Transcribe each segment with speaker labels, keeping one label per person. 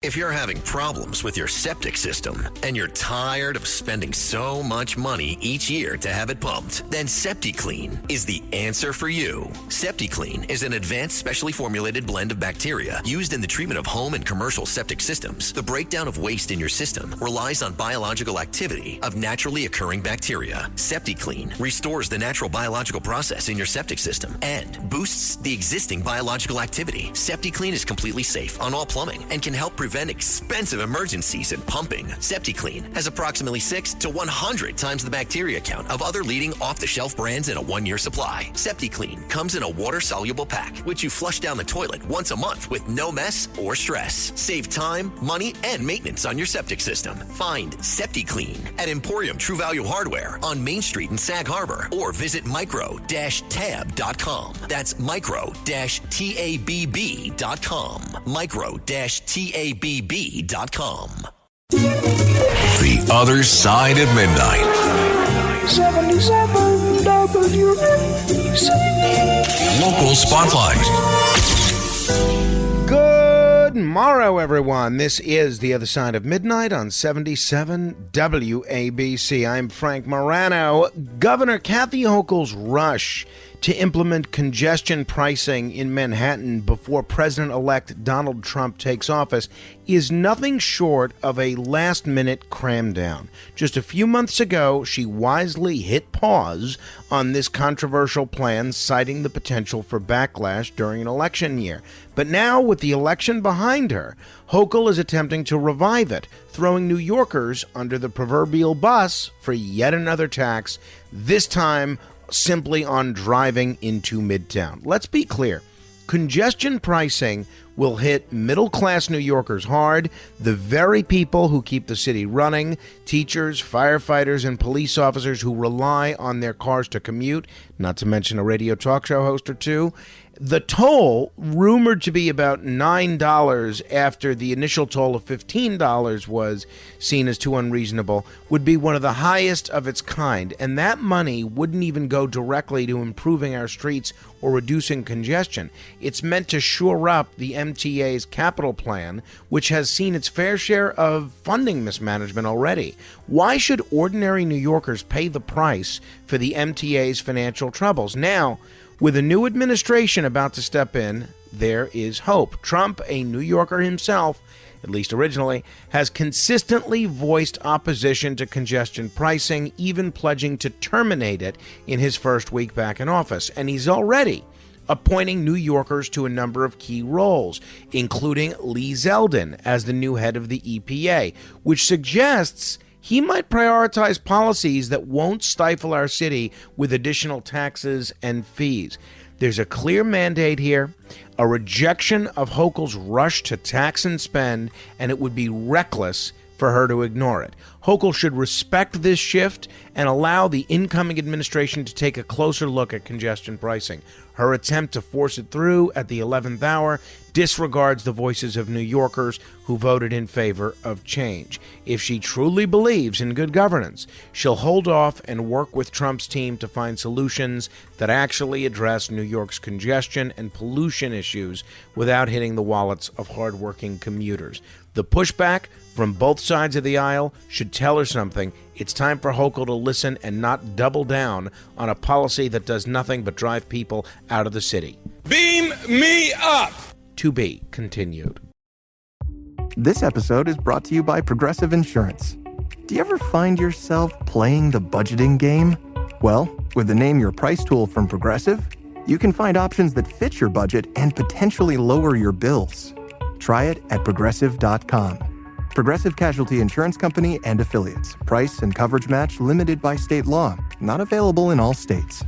Speaker 1: If you're having problems with your septic system and you're tired of spending so much money each year to have it pumped, then SeptiClean is the answer for you. SeptiClean is an advanced specially formulated blend of bacteria used in the treatment of home and commercial septic systems. The breakdown of waste in your system relies on biological activity of naturally occurring bacteria. SeptiClean restores the natural biological process in your septic system and boosts the existing biological activity. SeptiClean is completely safe on all plumbing and can help prevent expensive emergencies in pumping. SeptiClean has approximately 6 to 100 times the bacteria count of other leading off-the-shelf brands in a 1-year supply. SeptiClean comes in a water-soluble pack, which you flush down the toilet once a month with no mess or stress. Save time, money, and maintenance on your septic system. Find SeptiClean at Emporium True Value Hardware on Main Street in Sag Harbor or visit micro-tab.com. That's micro-tabb.com. Micro-tabb.com.
Speaker 2: The Other Side of Midnight.
Speaker 3: 77 WABC.
Speaker 2: Local Spotlight.
Speaker 4: Good morrow, everyone. This is The Other Side of Midnight on 77 WABC. I'm Frank Morano. Governor Kathy Hochul's rush to implement congestion pricing in Manhattan before President-elect Donald Trump takes office is nothing short of a last-minute cram-down. Just a few months ago, she wisely hit pause on this controversial plan, citing the potential for backlash during an election year. But now, with the election behind her, Hochul is attempting to revive it, throwing New Yorkers under the proverbial bus for yet another tax, this time simply on driving into Midtown. Let's be clear. Congestion pricing will hit middle-class New Yorkers hard, the very people who keep the city running, teachers, firefighters, and police officers who rely on their cars to commute, not to mention a radio talk show host or two. The toll, rumored to be about $9 after the initial toll of $15 was seen as too unreasonable, would be one of the highest of its kind, and that money wouldn't even go directly to improving our streets or reducing congestion. It's meant to shore up the MTA's capital plan, which has seen its fair share of funding mismanagement already. Why should ordinary New Yorkers pay the price for the MTA's financial troubles? Now, with a new administration about to step in, there is hope. Trump, a New Yorker himself, at least originally, has consistently voiced opposition to congestion pricing, even pledging to terminate it in his first week back in office. And he's already appointing New Yorkers to a number of key roles, including Lee Zeldin as the new head of the EPA, which suggests he might prioritize policies that won't stifle our city with additional taxes and fees. There's a clear mandate here, a rejection of Hochul's rush to tax and spend, and it would be reckless for her to ignore it. Hochul should respect this shift and allow the incoming administration to take a closer look at congestion pricing. Her attempt to force it through at the 11th hour disregards the voices of New Yorkers who voted in favor of change. If she truly believes in good governance, she'll hold off and work with Trump's team to find solutions that actually address New York's congestion and pollution issues without hitting the wallets of hardworking commuters. The pushback from both sides of the aisle should tell her something. It's time for Hochul to listen and not double down on a policy that does nothing but drive people out of the city.
Speaker 5: Beam me up!
Speaker 4: To be continued.
Speaker 6: This episode is brought to you by Progressive Insurance. Do you ever find yourself playing the budgeting game? Well, with the Name Your Price tool from Progressive, you can find options that fit your budget and potentially lower your bills. Try it at Progressive.com. Progressive Casualty Insurance Company and Affiliates. Price and coverage match limited by state law. Not available in all states.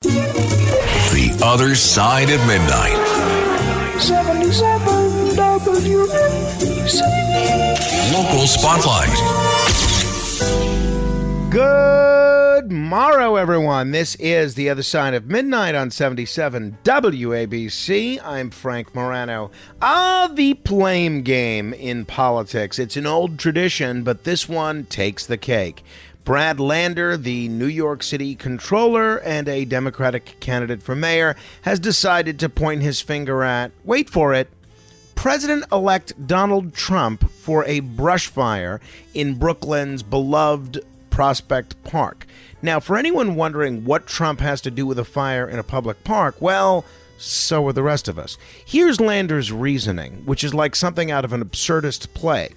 Speaker 2: The Other Side of Midnight.
Speaker 3: 77 WABC.
Speaker 2: Local Spotlight.
Speaker 4: Good morrow, everyone. This is The Other Side of Midnight on 77 WABC. I'm Frank Morano. The blame game in politics. It's an old tradition, but this one takes the cake. Brad Lander, the New York City controller and a Democratic candidate for mayor, has decided to point his finger at, wait for it, President-elect Donald Trump for a brush fire in Brooklyn's beloved Prospect Park. Now, for anyone wondering what Trump has to do with a fire in a public park, well, so are the rest of us. Here's Lander's reasoning, which is like something out of an absurdist play.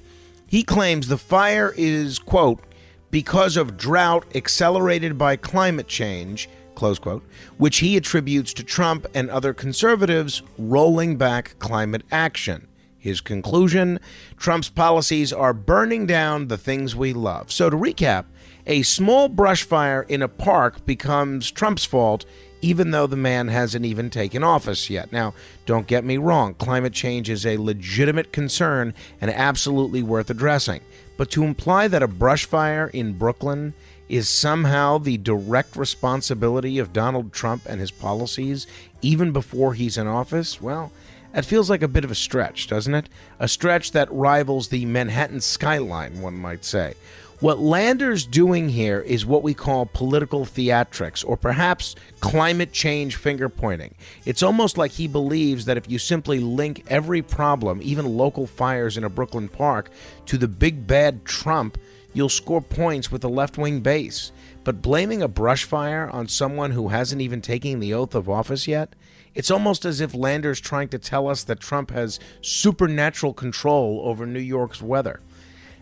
Speaker 4: He claims the fire is, quote, because of drought accelerated by climate change, close quote, which he attributes to Trump and other conservatives rolling back climate action. His conclusion, Trump's policies are burning down the things we love. So to recap, a small brush fire in a park becomes Trump's fault, even though the man hasn't even taken office yet. Now, don't get me wrong, climate change is a legitimate concern and absolutely worth addressing. But to imply that a brush fire in Brooklyn is somehow the direct responsibility of Donald Trump and his policies, even before he's in office, well, it feels like a bit of a stretch, doesn't it? A stretch that rivals the Manhattan skyline, one might say. What Lander's doing here is what we call political theatrics, or perhaps climate change finger-pointing. It's almost like he believes that if you simply link every problem, even local fires in a Brooklyn park, to the big bad Trump, you'll score points with the left-wing base. But blaming a brush fire on someone who hasn't even taken the oath of office yet? It's almost as if Lander's trying to tell us that Trump has supernatural control over New York's weather.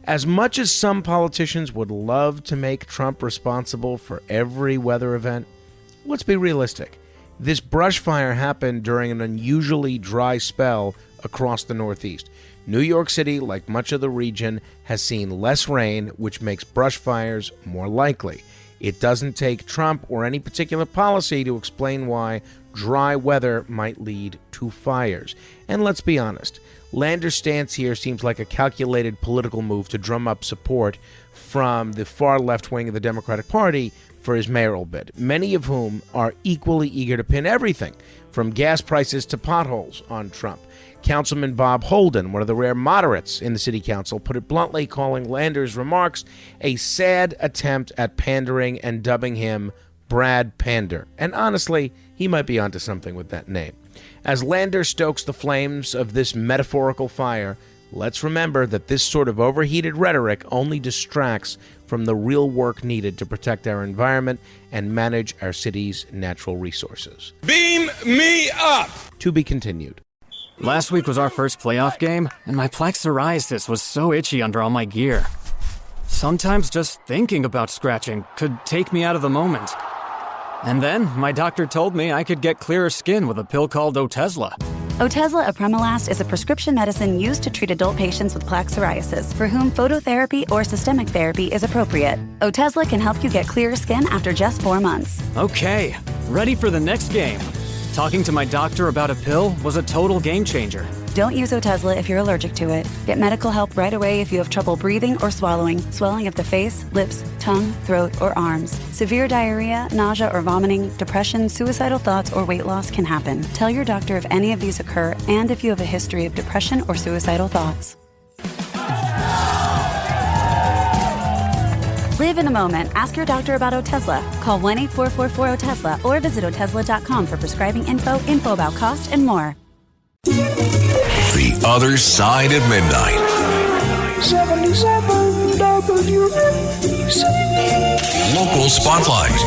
Speaker 4: As much as some politicians would love to make Trump responsible for every weather event, let's be realistic. This brush fire happened during an unusually dry spell across the Northeast. New York City, like much of the region, has seen less rain, which makes brush fires more likely. It doesn't take Trump or any particular policy to explain why dry weather might lead to fires. And let's be honest, Lander's stance here seems like a calculated political move to drum up support from the far left wing of the Democratic Party for his mayoral bid, many of whom are equally eager to pin everything, from gas prices to potholes, on Trump. Councilman Bob Holden, one of the rare moderates in the city council, put it bluntly, calling Lander's remarks a sad attempt at pandering and dubbing him Brad Pander. And honestly, he might be onto something with that name. As Lander stokes the flames of this metaphorical fire, let's remember that this sort of overheated rhetoric only distracts from the real work needed to protect our environment and manage our city's natural resources.
Speaker 5: Beam me up!
Speaker 4: To be continued.
Speaker 7: Last week was our first playoff game, and my plaque psoriasis was so itchy under all my gear. Sometimes just thinking about scratching could take me out of the moment. And then my doctor told me I could get clearer skin with a pill called Otezla.
Speaker 8: Otezla apremilast is a prescription medicine used to treat adult patients with plaque psoriasis for whom phototherapy or systemic therapy is appropriate. Otezla can help you get clearer skin after just 4 months.
Speaker 7: Okay, ready for the next game. Talking to my doctor about a pill was a total game changer.
Speaker 8: Don't use Otezla if you're allergic to it. Get medical help right away if you have trouble breathing or swallowing, swelling of the face, lips, tongue, throat, or arms. Severe diarrhea, nausea or vomiting, depression, suicidal thoughts, or weight loss can happen. Tell your doctor if any of these occur and if you have a history of depression or suicidal thoughts. Live in the moment. Ask your doctor about Otezla. Call 1-844-4-OTEZLA or visit Otezla.com for prescribing info about cost, and more.
Speaker 2: The Other Side of Midnight.
Speaker 3: 77 WABC.
Speaker 2: Local Spotlight.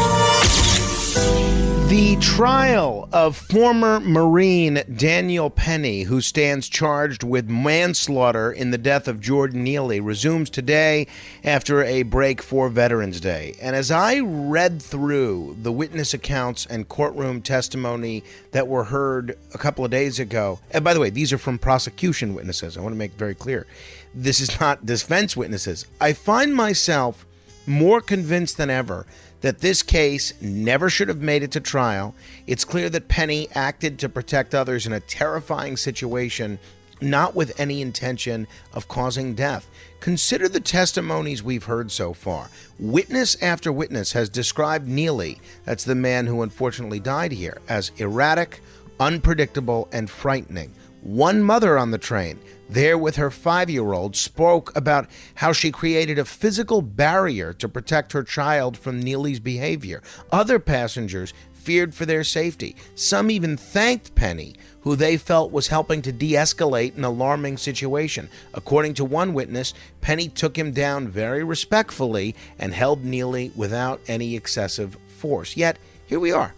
Speaker 4: The trial of former Marine Daniel Penny, who stands charged with manslaughter in the death of Jordan Neely, resumes today after a break for Veterans Day. And as I read through the witness accounts and courtroom testimony that were heard a couple of days ago, and by the way, these are from prosecution witnesses. I want to make very clear. This is not defense witnesses. I find myself more convinced than ever that this case never should have made it to trial. It's clear that Penny acted to protect others in a terrifying situation, not with any intention of causing death. Consider the testimonies we've heard so far. Witness after witness has described Neely, that's the man who unfortunately died here, as erratic, unpredictable, and frightening. One mother on the train, there with her 5-year-old, spoke about how she created a physical barrier to protect her child from Neely's behavior. Other passengers feared for their safety. Some even thanked Penny, who they felt was helping to de-escalate an alarming situation. According to one witness, Penny took him down very respectfully and held Neely without any excessive force. Yet, here we are,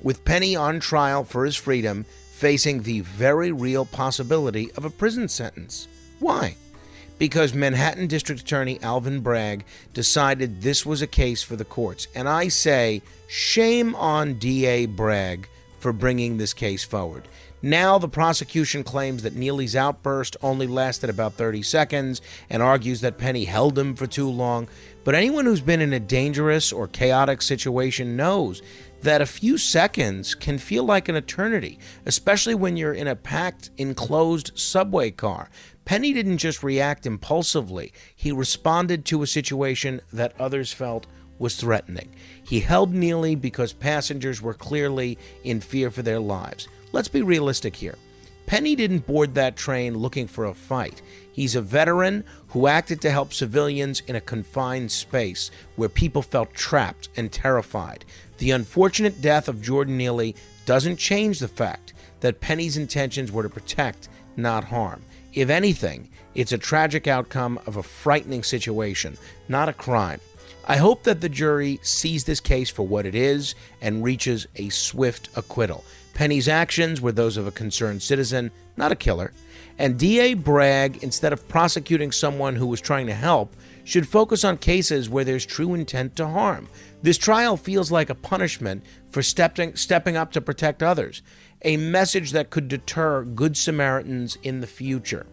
Speaker 4: with Penny on trial for his freedom, facing the very real possibility of a prison sentence. Why? Because Manhattan District Attorney Alvin Bragg decided this was a case for the courts. And I say, shame on D.A. Bragg for bringing this case forward. Now the prosecution claims that Neely's outburst only lasted about 30 seconds and argues that Penny held him for too long. But anyone who's been in a dangerous or chaotic situation knows that a few seconds can feel like an eternity, especially when you're in a packed, enclosed subway car. Penny didn't just react impulsively. He responded to a situation that others felt was threatening. He held Neely because passengers were clearly in fear for their lives. Let's be realistic here. Penny didn't board that train looking for a fight. He's a veteran who acted to help civilians in a confined space where people felt trapped and terrified. The unfortunate death of Jordan Neely doesn't change the fact that Penny's intentions were to protect, not harm. If anything, it's a tragic outcome of a frightening situation, not a crime. I hope that the jury sees this case for what it is and reaches a swift acquittal. Penny's actions were those of a concerned citizen, not a killer. And D.A. Bragg, instead of prosecuting someone who was trying to help, should focus on cases where there's true intent to harm. This trial feels like a punishment for stepping up to protect others, a message that could deter good Samaritans in the future.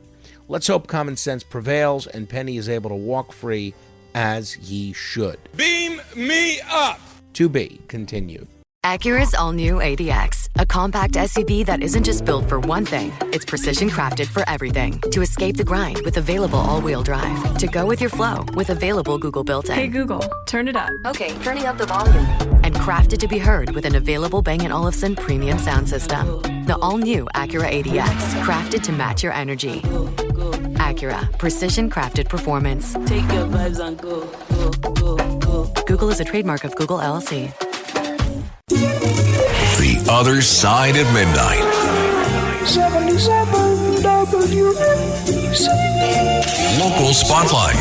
Speaker 4: Let's hope common sense prevails and Penny is able to walk free as he should.
Speaker 5: Beam me up!
Speaker 4: To be continued.
Speaker 9: Acura's all-new ADX, a compact SUV that isn't just built for one thing, it's precision-crafted for everything. To escape the grind with available all-wheel drive. To go with your flow with available Google built-in.
Speaker 10: Hey Google, turn it up.
Speaker 9: Okay, turning up the volume. And crafted to be heard with an available Bang & Olufsen premium sound system. The all-new Acura ADX, crafted to match your energy. Acura, precision-crafted performance.
Speaker 11: Take your vibes and go, go, go, go.
Speaker 9: Google is a trademark of Google LLC.
Speaker 2: The Other Side of Midnight.
Speaker 3: 77 WABC.
Speaker 2: Local Spotlight.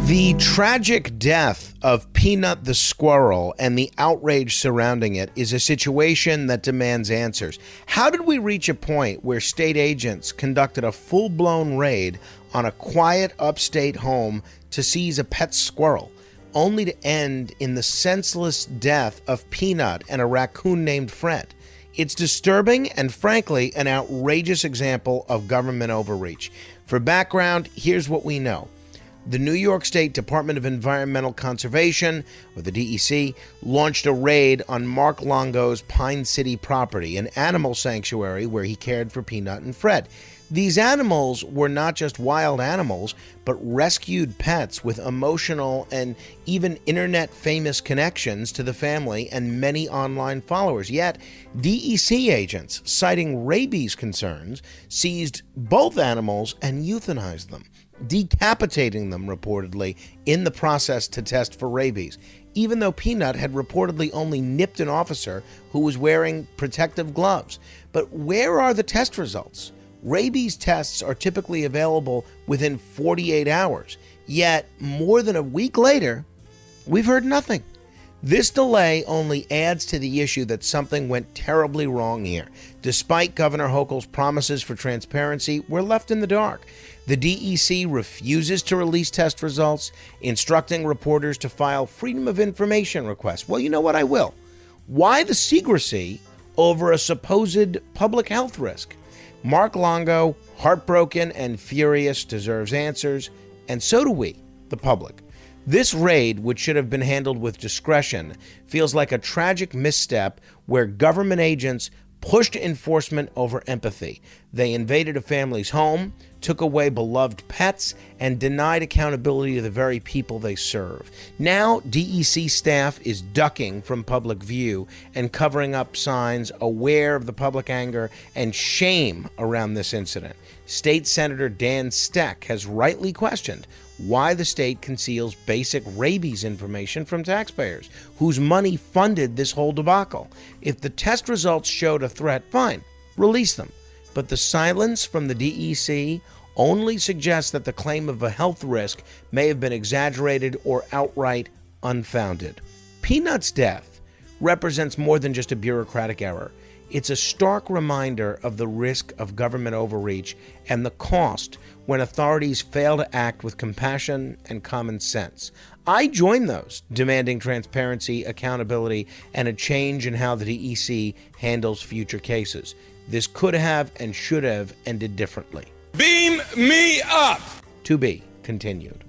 Speaker 4: The tragic death of Peanut the Squirrel and the outrage surrounding it is a situation that demands answers. How did we reach a point where state agents conducted a full-blown raid on a quiet upstate home to seize a pet squirrel, only to end in the senseless death of Peanut and a raccoon named Fred? It's disturbing and, frankly, an outrageous example of government overreach. For background, here's what we know. The New York State Department of Environmental Conservation, or the DEC, launched a raid on Mark Longo's Pine City property, an animal sanctuary where he cared for Peanut and Fred. These animals were not just wild animals, but rescued pets with emotional and even internet-famous connections to the family and many online followers. Yet, DEC agents, citing rabies concerns, seized both animals and euthanized them, decapitating them reportedly in the process to test for rabies, even though Peanut had reportedly only nipped an officer who was wearing protective gloves. But where are the test results? Rabies tests are typically available within 48 hours, yet more than a week later, we've heard nothing. This delay only adds to the issue that something went terribly wrong here. Despite Governor Hochul's promises for transparency, we're left in the dark. The DEC refuses to release test results, instructing reporters to file Freedom of Information requests. Well, you know what? I will. Why the secrecy over a supposed public health risk? Mark Longo, heartbroken and furious, deserves answers, and so do we, the public. This raid, which should have been handled with discretion, feels like a tragic misstep where government agents pushed enforcement over empathy. They invaded a family's home, took away beloved pets, and denied accountability to the very people they serve. Now, DEC staff is ducking from public view and covering up signs aware of the public anger and shame around this incident. State Senator Dan Steck has rightly questioned why the state conceals basic rabies information from taxpayers, whose money funded this whole debacle. If the test results showed a threat, fine, release them. But the silence from the DEC only suggests that the claim of a health risk may have been exaggerated or outright unfounded. Peanut's death represents more than just a bureaucratic error. It's a stark reminder of the risk of government overreach and the cost when authorities fail to act with compassion and common sense. I join those demanding transparency, accountability, and a change in how the DEC handles future cases. This could have and should have ended differently.
Speaker 5: Beam me up!
Speaker 4: To be continued.